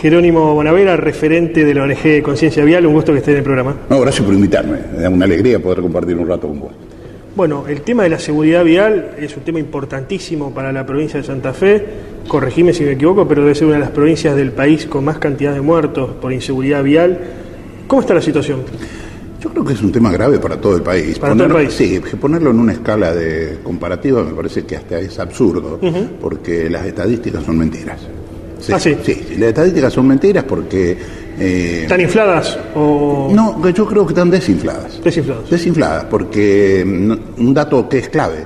Jerónimo Bonavera, referente de la ONG Conciencia Vial, un gusto que esté en el programa. No, gracias por invitarme, me da una alegría poder compartir un rato con vos. Bueno, el tema de la seguridad vial es un tema importantísimo para la provincia de Santa Fe, corregime si me equivoco, pero debe ser una de las provincias del país con más cantidad de muertos por inseguridad vial. ¿Cómo está la situación? Yo creo que es un tema grave para todo el país. ¿Para todo el país? Sí, ponerlo en una escala de comparativa me parece que hasta es absurdo, porque las estadísticas son mentiras. Sí, ¿Ah, sí? Sí, las estadísticas son mentiras porque... ¿Están infladas o...? No, yo creo que están desinfladas. Desinfladas. Desinfladas, porque un dato que es clave,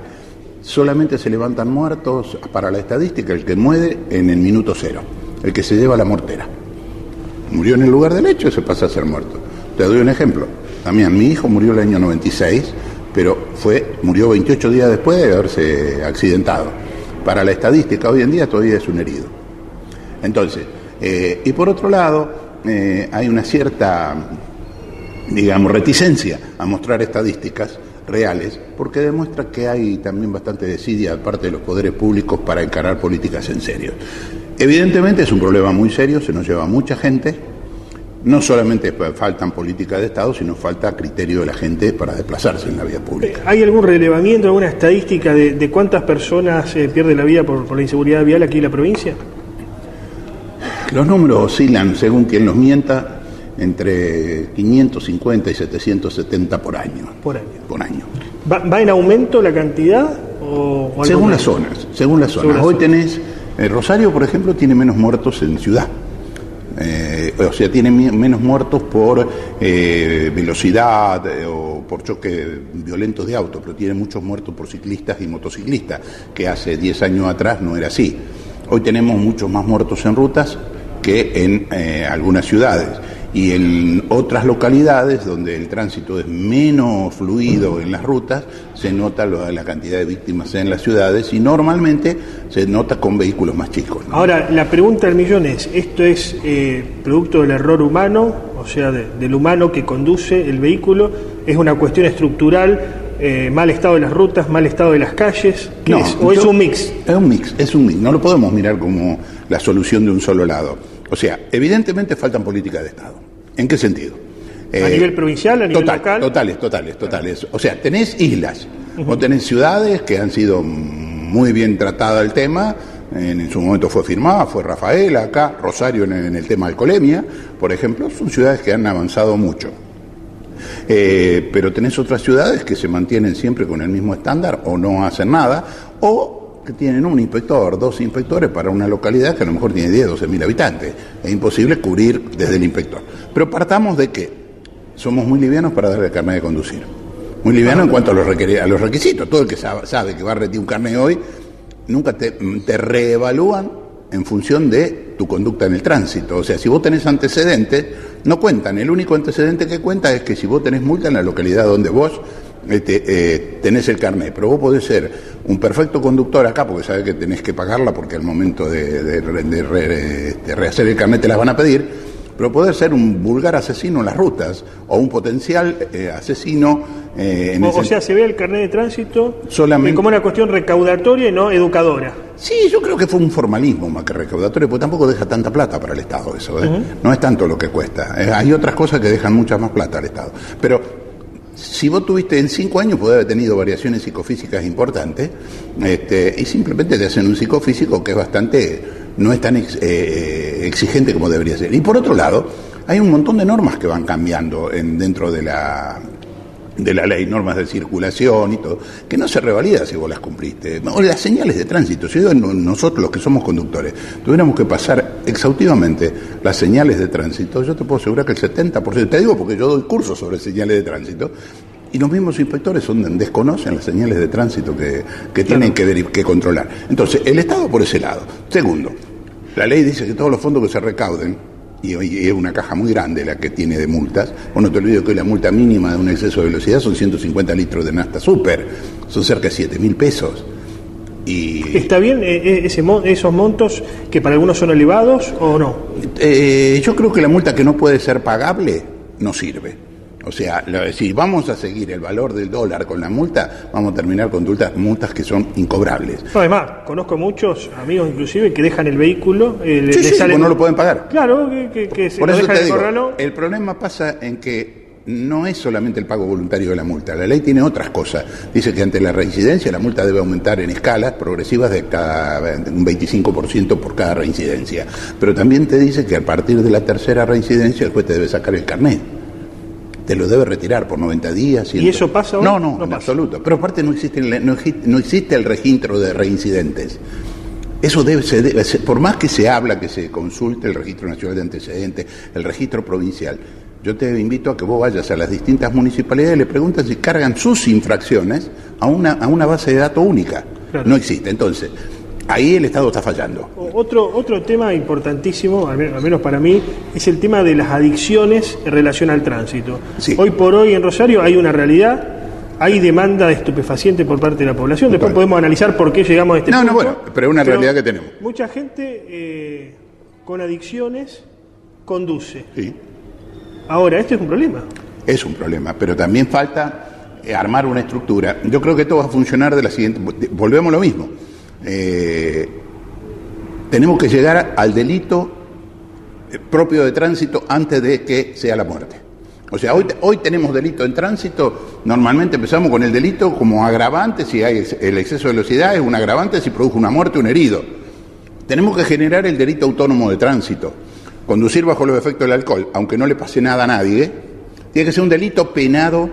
solamente se levantan muertos para la estadística el que muere en el minuto cero, el que se lleva la mortera. Murió en el lugar del hecho y se pasa a ser muerto. Te doy un ejemplo. También mi hijo murió el año 96, pero murió 28 días después de haberse accidentado. Para la estadística hoy en día todavía es un herido. Entonces, y por otro lado, hay una cierta, digamos, reticencia a mostrar estadísticas reales, porque demuestra que hay también bastante desidia de parte de los poderes públicos para encarar políticas en serio. Evidentemente es un problema muy serio, se nos lleva mucha gente. No solamente faltan políticas de Estado, sino falta criterio de la gente para desplazarse en la vía pública. ¿Hay algún relevamiento, alguna estadística de cuántas personas pierden la vida por la inseguridad vial aquí en la provincia? Los números oscilan, según quien los mienta, entre 550 y 770 por año. Por año. Por año. ¿Va en aumento la cantidad? O según las zonas, según las zonas. Hoy tenés, Rosario, por ejemplo, tiene menos muertos en ciudad. O sea, tiene menos muertos por velocidad o por choques violentos de auto, pero tiene muchos muertos por ciclistas y motociclistas, que hace 10 años atrás no era así. Hoy tenemos muchos más muertos en rutas que en algunas ciudades. Y en otras localidades donde el tránsito es menos fluido en las rutas, se nota la cantidad de víctimas en las ciudades y normalmente se nota con vehículos más chicos, ¿no? Ahora, la pregunta del millón es, ¿esto es producto del error humano, o sea, del humano que conduce el vehículo? ¿Es una cuestión estructural, mal estado de las rutas, mal estado de las calles? No, ¿O es un mix? Es un mix, no lo podemos mirar como la solución de un solo lado. O sea, evidentemente faltan políticas de Estado. ¿En qué sentido? ¿A nivel provincial, a nivel local? Totales. O sea, tenés islas, o tenés ciudades que han sido muy bien tratadas el tema, en su momento fue firmada, fue Rafaela acá, Rosario en el tema de alcoholemia, por ejemplo, son ciudades que han avanzado mucho. Pero tenés otras ciudades que se mantienen siempre con el mismo estándar o no hacen nada, o que tienen un inspector, 2 inspectores para una localidad que a lo mejor tiene 10, 12.000 habitantes. Es imposible cubrir desde el inspector. Pero partamos de que somos muy livianos para darle el carnet de conducir. Muy livianos en cuanto a los requisitos. Todo el que sabe que va a retirar un carnet hoy, nunca te reevalúan en función de tu conducta en el tránsito. O sea, si vos tenés antecedentes, no cuentan. El único antecedente que cuenta es que si vos tenés multa en la localidad donde vos tenés el carnet, pero vos podés ser un perfecto conductor acá porque sabés que tenés que pagarla porque al momento de rehacer el carnet te las van a pedir, pero podés ser un vulgar asesino en las rutas o un potencial asesino o sea, se ve el carnet de tránsito solamente como una cuestión recaudatoria y no educadora. Sí, yo creo que fue un formalismo más que recaudatorio, porque tampoco deja tanta plata para el Estado eso, no es tanto lo que cuesta, hay otras cosas que dejan mucha más plata al Estado, pero si vos tuviste en 5 años, podés haber tenido variaciones psicofísicas importantes, y simplemente te hacen un psicofísico que es bastante, no es tan exigente como debería ser. Y por otro lado, hay un montón de normas que van cambiando dentro de la ley, normas de circulación y todo, que no se revalida si vos las cumpliste. O las señales de tránsito, si nosotros los que somos conductores tuviéramos que pasar exhaustivamente las señales de tránsito, yo te puedo asegurar que el 70%, te digo porque yo doy cursos sobre señales de tránsito, y los mismos inspectores desconocen las señales de tránsito que tienen que controlar. Entonces, el Estado por ese lado. Segundo, la ley dice que todos los fondos que se recauden, y hoy es una caja muy grande la que tiene de multas. Bueno, no te olvides que hoy la multa mínima de un exceso de velocidad son 150 litros de nafta super, son cerca de 7.000 pesos. Y ¿está bien esos montos que para algunos son elevados o no? Yo creo que la multa que no puede ser pagable no sirve. O sea, si vamos a seguir el valor del dólar con la multa, vamos a terminar con multas que son incobrables. No, además, conozco muchos amigos inclusive que dejan el vehículo, no lo pueden pagar. Claro, que se por lo eso dejan te en el digo, corralón. el problema pasa en que no es solamente el pago voluntario de la multa, la ley tiene otras cosas. Dice que ante la reincidencia la multa debe aumentar en escalas progresivas de un 25% por cada reincidencia. Pero también te dice que a partir de la tercera reincidencia el juez te debe sacar el carnet. Te lo debe retirar por 90 días. ¿Y eso pasa hoy? No, no en pasa. absoluto. Pero aparte no existe el registro de reincidentes. Eso debe ser, por más que se habla, que se consulte el Registro Nacional de Antecedentes, el registro provincial, yo te invito a que vos vayas a las distintas municipalidades y le preguntes si cargan sus infracciones a una base de datos única. Claro. No existe. Entonces, ahí el Estado está fallando. Otro tema importantísimo, al menos para mí, es el tema de las adicciones en relación al tránsito. Sí. Hoy por hoy en Rosario hay una realidad. Hay demanda de estupefacientes por parte de la población. Después podemos analizar por qué llegamos a este punto. Bueno, pero es una realidad que tenemos. Mucha gente con adicciones conduce. Sí. Ahora, ¿esto es un problema? Es un problema, pero también falta armar una estructura. Yo creo que esto va a funcionar de la siguiente... Volvemos a lo mismo. Tenemos que llegar al delito propio de tránsito antes de que sea la muerte. O sea, hoy tenemos delito en tránsito, normalmente empezamos con el delito como agravante, si hay el exceso de velocidad es un agravante si produjo una muerte o un herido. Tenemos que generar el delito autónomo de tránsito. Conducir bajo los efectos del alcohol, aunque no le pase nada a nadie, tiene que ser un delito penado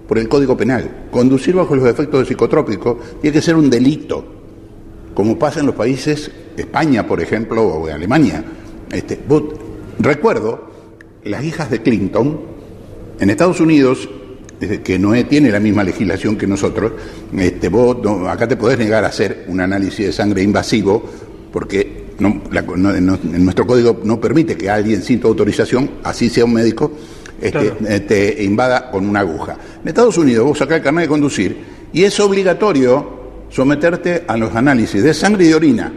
por el Código Penal. Conducir bajo los efectos de psicotrópicos tiene que ser un delito, como pasa en los países, España, por ejemplo, o Alemania. Recuerdo las hijas de Clinton. En Estados Unidos, que no tiene la misma legislación que nosotros, acá te podés negar a hacer un análisis de sangre invasivo porque en nuestro código no permite que alguien sin tu autorización, así sea un médico, claro, te invada con una aguja. En Estados Unidos vos sacás el carnet de conducir y es obligatorio someterte a los análisis de sangre y de orina.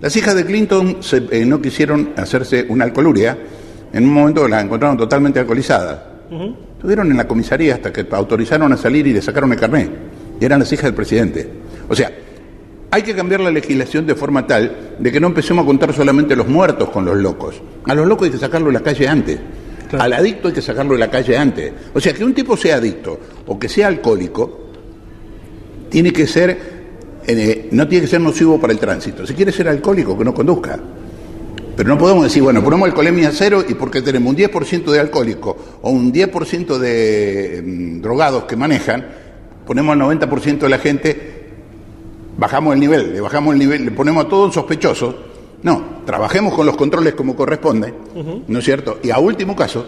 Las hijas de Clinton no quisieron hacerse una alcoholuria, en un momento las encontraron totalmente alcoholizadas. Estuvieron en la comisaría hasta que autorizaron a salir y le sacaron el carnet. Y eran las hijas del presidente. O sea, hay que cambiar la legislación de forma tal de que no empecemos a contar solamente los muertos con los locos. A los locos hay que sacarlo de la calle antes. Claro. Al adicto hay que sacarlo de la calle antes. O sea, que un tipo sea adicto o que sea alcohólico, tiene que ser, no tiene que ser nocivo para el tránsito. Si quiere ser alcohólico, que no conduzca. Pero no podemos decir, bueno, ponemos alcoholemia cero y porque tenemos un 10% de alcohólicos o un 10% de drogados que manejan, ponemos al 90% de la gente, bajamos el nivel, le ponemos a todos sospechosos. No, trabajemos con los controles como corresponde, ¿no es cierto? Y a último caso,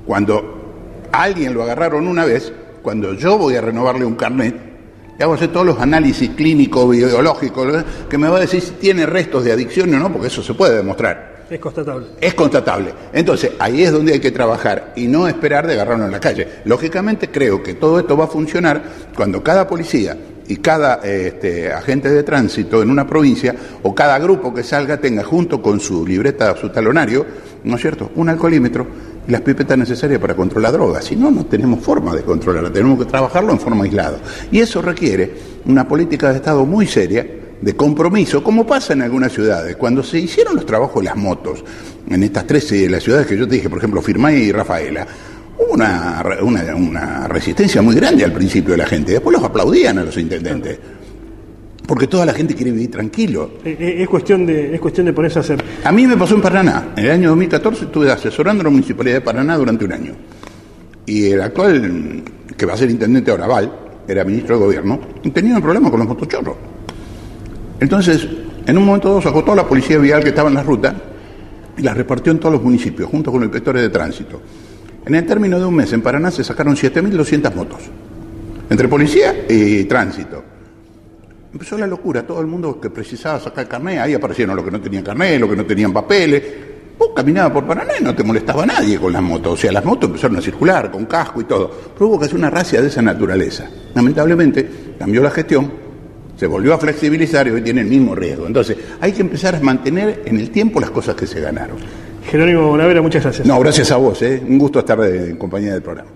cuando a alguien lo agarraron una vez, cuando yo voy a renovarle un carnet, le hago hacer todos los análisis clínicos, biológicos, que me va a decir si tiene restos de adicción o no, porque eso se puede demostrar. Es constatable. Es constatable. Entonces, ahí es donde hay que trabajar y no esperar de agarrarlo en la calle. Lógicamente, creo que todo esto va a funcionar cuando cada policía y cada agente de tránsito en una provincia o cada grupo que salga tenga junto con su libreta, su talonario, ¿no es cierto?, un alcoholímetro y las pipetas necesarias para controlar drogas. Si no, no tenemos forma de controlarla, tenemos que trabajarlo en forma aislada. Y eso requiere una política de Estado muy seria, de compromiso, como pasa en algunas ciudades. Cuando se hicieron los trabajos de las motos, en estas 13 las ciudades que yo te dije, por ejemplo, Firmay y Rafaela, hubo una resistencia muy grande al principio de la gente. Después los aplaudían a los intendentes. Porque toda la gente quiere vivir tranquilo. Es cuestión de ponerse a hacer. A mí me pasó en Paraná. En el año 2014 estuve asesorando a la Municipalidad de Paraná durante un año. Y el actual, que va a ser intendente ahora, Val, era ministro de Gobierno, tenía un problema con los motochorros. Entonces, en un momento dado sacó toda la policía vial que estaba en la ruta y la repartió en todos los municipios, junto con los inspectores de tránsito. En el término de un mes, en Paraná se sacaron 7.200 motos, entre policía y tránsito. Empezó la locura, todo el mundo que precisaba sacar carnet, ahí aparecieron los que no tenían carnet, los que no tenían papeles. Vos caminabas por Paraná y no te molestaba nadie con las motos, o sea, las motos empezaron a circular con casco y todo. Pero hubo que hacer una racia de esa naturaleza. Lamentablemente, cambió la gestión, se volvió a flexibilizar y hoy tiene el mismo riesgo. Entonces, hay que empezar a mantener en el tiempo las cosas que se ganaron. Jerónimo Bonavera, muchas gracias. No, gracias a vos, un gusto estar en compañía del programa.